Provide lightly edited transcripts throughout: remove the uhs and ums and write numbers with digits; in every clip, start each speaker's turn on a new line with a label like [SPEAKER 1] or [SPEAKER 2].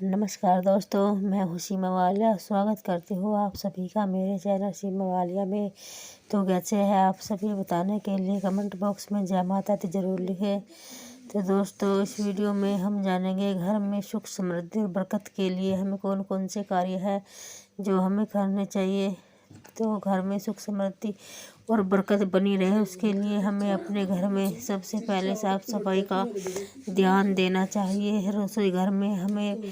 [SPEAKER 1] नमस्कार दोस्तों, मैं हूँ सीमा वालिया। स्वागत करती हूँ आप सभी का मेरे चैनल सीमा वालिया में। तो कैसे हैं आप सभी, बताने के लिए कमेंट बॉक्स में जय माता दी जरूर लिखें। तो दोस्तों, इस वीडियो में हम जानेंगे घर में सुख समृद्धि और बरकत के लिए हमें कौन कौन से कार्य है जो हमें करने चाहिए। तो घर में सुख समृद्धि और बरकत बनी रहे उसके लिए हमें अपने घर में सबसे पहले साफ सफाई का ध्यान देना चाहिए। रसोई घर में हमें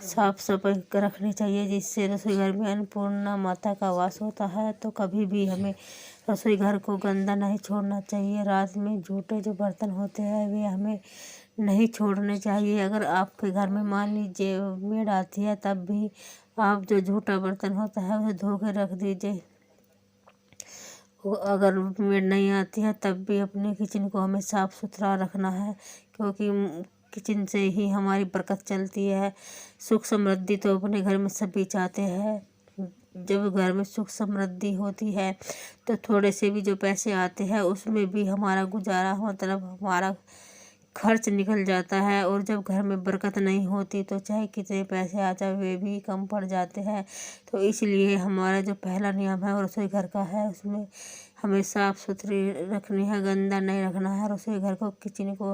[SPEAKER 1] साफ सफाई रखनी चाहिए, जिससे रसोई घर में अन्नपूर्णा माता का वास होता है। तो कभी भी हमें रसोई घर को गंदा नहीं छोड़ना चाहिए। रात में झूठे जो बर्तन होते हैं वे हमें नहीं छोड़ने चाहिए। अगर आपके घर में मान लीजिए मेड आती है, तब भी आप जो झूठा बर्तन होता है उसे धो के रख दीजिए। अगर मेड नहीं आती है तब भी अपने किचन को हमें साफ़ सुथरा रखना है, क्योंकि किचन से ही हमारी बरकत चलती है। सुख समृद्धि तो अपने घर में सभी चाहते हैं। जब घर में सुख समृद्धि होती है तो थोड़े से भी जो पैसे आते हैं उसमें भी हमारा गुजारा, मतलब हमारा खर्च निकल जाता है। और जब घर में बरकत नहीं होती तो चाहे कितने पैसे आ जाए वे भी कम पड़ जाते हैं। तो इसलिए हमारा जो पहला नियम है वो रसोई घर का है, उसमें हमें साफ़ सुथरी रखनी है, गंदा नहीं रखना है। रसोई घर को, किचन को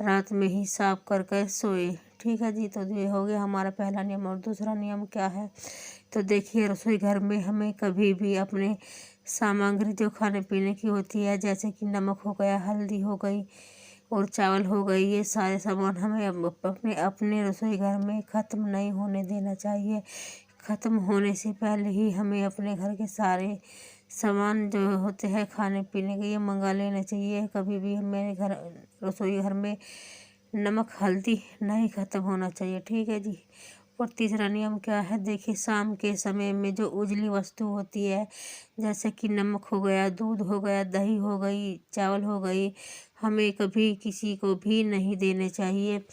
[SPEAKER 1] रात में ही साफ करके सोए। ठीक है जी। तो ये हो गया हमारा पहला नियम। और दूसरा नियम क्या है, तो देखिए रसोई घर में हमें कभी भी अपने सामग्री जो खाने पीने की होती है, जैसे कि नमक हो गया, हल्दी हो गई और चावल हो गई, ये सारे सामान हमें अपने रसोई घर में ख़त्म नहीं होने देना चाहिए। ख़त्म होने से पहले ही हमें अपने घर के सारे सामान जो होते हैं खाने पीने के, ये मंगा लेने चाहिए। कभी भी मेरे घर रसोई घर में नमक हल्दी नहीं ख़त्म होना चाहिए। ठीक है जी। और तीसरा नियम क्या है, देखिए शाम के समय में जो उजली वस्तु होती है, जैसे कि नमक हो गया, दूध हो गया, दही हो गई, चावल हो गई, हमें कभी किसी को भी नहीं देने चाहिए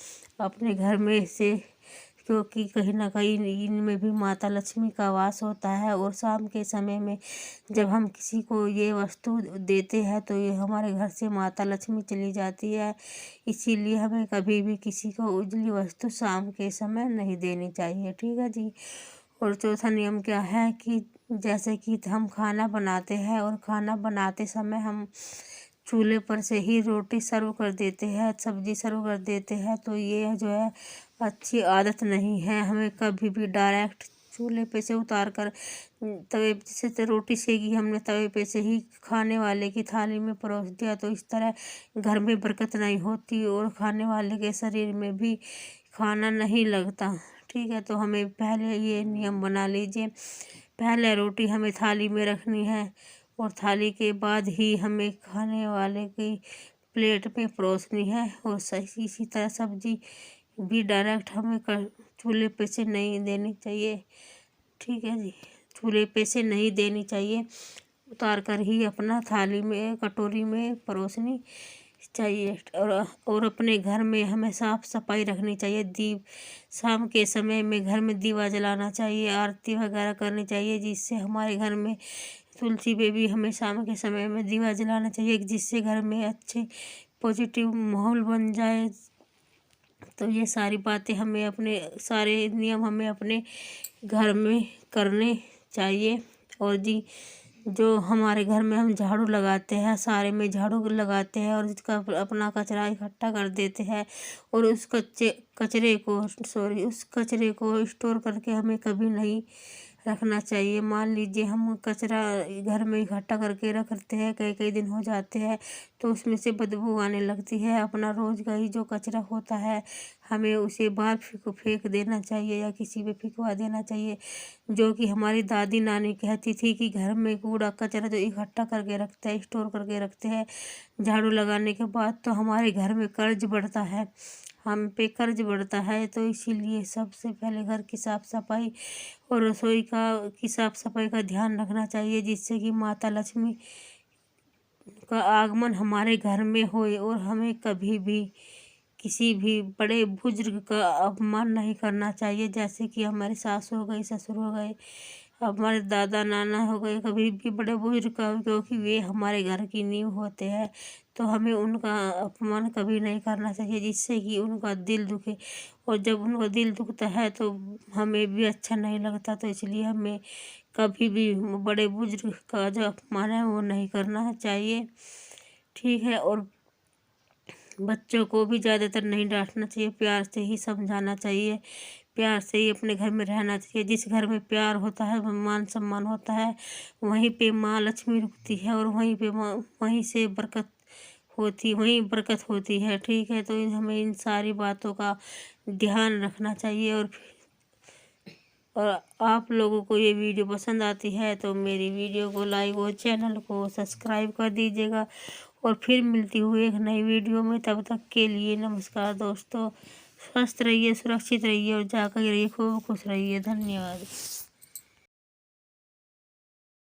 [SPEAKER 1] अपने घर में से, क्योंकि कहीं ना कहीं इनमें भी माता लक्ष्मी का वास होता है। और शाम के समय में जब हम किसी को ये वस्तु देते हैं तो ये हमारे घर से माता लक्ष्मी चली जाती है। इसीलिए हमें कभी भी किसी को उजली वस्तु शाम के समय नहीं देनी चाहिए। ठीक है जी। और चौथा नियम क्या है कि जैसे कि हम खाना बनाते हैं और खाना बनाते समय हम चूल्हे पर से ही रोटी सर्व कर देते हैं, सब्जी सर्व कर देते हैं, तो ये जो है अच्छी आदत नहीं है। हमें कभी भी डायरेक्ट चूल्हे पे से उतार कर तवे से तो रोटी सेकी हमने तवे पे से ही खाने वाले की थाली में परोस दिया, तो इस तरह घर में बरकत नहीं होती और खाने वाले के शरीर में भी खाना नहीं लगता। ठीक है। तो हमें पहले ये नियम बना लीजिए, पहले रोटी हमें थाली में रखनी है और थाली के बाद ही हमें खाने वाले की प्लेट में परोसनी है। और सही इसी तरह सब्जी भी डायरेक्ट हमें चूल्हे पे से नहीं देनी चाहिए। ठीक है जी। चूल्हे पे से नहीं देनी चाहिए, उतार कर ही अपना थाली में कटोरी में परोसनी चाहिए। और अपने घर में हमें साफ सफाई रखनी चाहिए। दीप शाम के समय में घर में दीवा जलाना चाहिए, आरती वगैरह करनी चाहिए, जिससे हमारे घर में तुलसी पे भी हमें शाम के समय में दीवा जलाना चाहिए, जिससे घर में अच्छे पॉजिटिव माहौल बन जाए। तो ये सारी बातें हमें अपने, सारे नियम हमें अपने घर में करने चाहिए। और जी, जो हमारे घर में हम झाड़ू लगाते हैं, सारे में झाड़ू लगाते हैं और इसका अपना कचरा इकट्ठा कर देते हैं और उस कचरे को स्टोर करके हमें कभी नहीं रखना चाहिए। मान लीजिए हम कचरा घर में इकट्ठा करके रखते हैं, कई कई दिन हो जाते हैं, तो उसमें से बदबू आने लगती है। अपना रोज का ही जो कचरा होता है हमें उसे बाहर फेंक देना चाहिए या किसी पे फेंकवा देना चाहिए। जो कि हमारी दादी नानी कहती थी कि घर में कूड़ा कचरा जो इकट्ठा करके रखते हैं, स्टोर करके रखते हैं, झाड़ू लगाने के बाद तो हमारे घर में कर्ज बढ़ता है, हम पे कर्ज बढ़ता है। तो इसीलिए सबसे पहले घर की साफ सफाई और रसोई की साफ सफाई का ध्यान रखना चाहिए, जिससे कि माता लक्ष्मी का आगमन हमारे घर में होए। और हमें कभी भी किसी भी बड़े बुजुर्ग का अपमान नहीं करना चाहिए, जैसे कि हमारे सास हो गई, ससुर हो गए, हमारे दादा नाना हो गए, कभी भी बड़े बुजुर्ग का, क्योंकि वे हमारे घर की नींव होते हैं। तो हमें उनका अपमान कभी नहीं करना चाहिए जिससे कि उनका दिल दुखे। और जब उनका दिल दुखता है तो हमें भी अच्छा नहीं लगता। तो इसलिए हमें कभी भी बड़े बुजुर्ग का जो अपमान है वो नहीं करना चाहिए, ठीक है। और बच्चों को भी ज़्यादातर नहीं डांटना चाहिए, प्यार से ही समझाना चाहिए, प्यार से ही अपने घर में रहना चाहिए। जिस घर में प्यार होता है, मान सम्मान होता है, वहीं पे माँ लक्ष्मी रुकती है और वहीं पे वहीं से वहीं बरकत होती है, ठीक है। तो हमें इन सारी बातों का ध्यान रखना चाहिए। और आप लोगों को ये वीडियो पसंद आती है तो मेरी वीडियो को लाइक और चैनल को सब्सक्राइब कर दीजिएगा। और फिर मिलती हुई एक नई वीडियो में, तब तक के लिए नमस्कार दोस्तों। स्वस्थ रहिए, सुरक्षित रहिए और जाकर रहिए, खूब खुश रहिए। धन्यवाद।